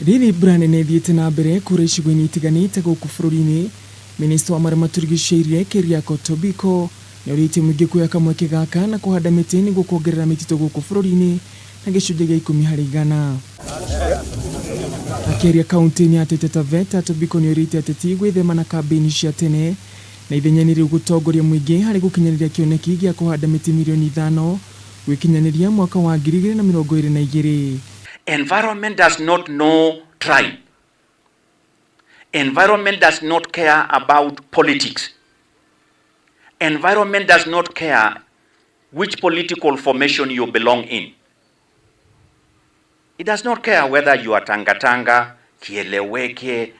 Riri mbura nene ĩthiĩte na mbere kũũria icigo-ini itiganĩte gũkũ bũrũri-inĩ. Minista wa marĩa maturigiciirie Keriako Tobiko nĩorĩtie mũingĩ kuoya kamweke gaka na kũhanda mĩtĩ nĩguo kuongerera mititu gũkũ bũrũri-inĩ na gĩcunjĩ gĩa 10%. Akiaria kaunti-ini ya Taita Taveta, Tobiko nĩorĩtie ateti gwĩthema na kambĩini cia tene na ithenya-inĩ rĩu gũtongoria mũingĩ harĩ gũkinyanĩria kĩoneki gĩa kũhanda mĩtĩ milioni 5 gwĩkinyanĩria mwaka wa 2022. Environment does not know tribe. Environment does not care about politics. Environment does not care which political formation you belong in. It does not care whether you are Tanga, Kieleweke,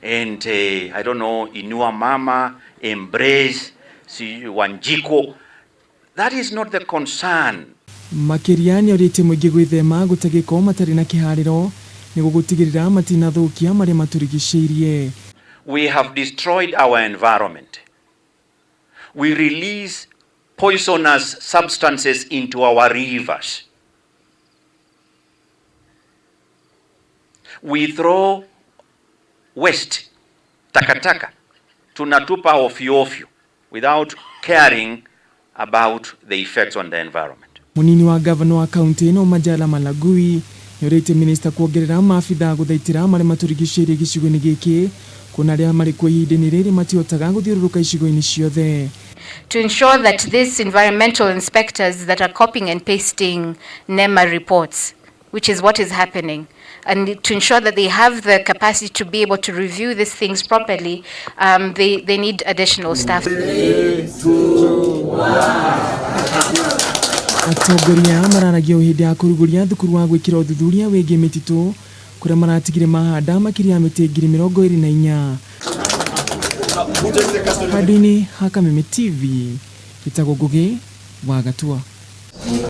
and I don't know, Inua Mama, Embrace, Wanjiko. That is not the concern. Makiria nĩorĩtie mũingĩ gwĩthema gũte gĩko matarĩ na kĩharĩro nĩguo gũtigĩrĩra matinathũkia marĩa maturigiciirie. We have destroyed our environment. We release poisonous substances into our rivers. We throw waste, takataka, tunatupa ovyo ovyo without caring about the effects on the environment. Munini wa gavana wa kaunti-ini Majala Malagui nĩorĩtie minista kuongerera maabitha gũthaitĩra marĩa maturigiciirie gĩcigo-inĩ gĩkĩ kuna arĩa marĩ kuo ihinda-inĩ rĩrĩ matihotaga gũthiũrũrũka icigo-inĩ ciothe. To ensure that these environmental inspectors that are copying and pasting NEMA reports, which is what is happening, and to ensure that they have the capacity to be able to review these things properly, they need additional staff. Atongoria mararagio hĩndĩ ya kuruguria thukuru wa guikira uthuthuria wigie mititu kũrĩa maratigire mahanda makiria mĩtĩ 24,000. Handũ-inĩ ha Kameme TV, gĩtagwo Ngugi wa Gatua.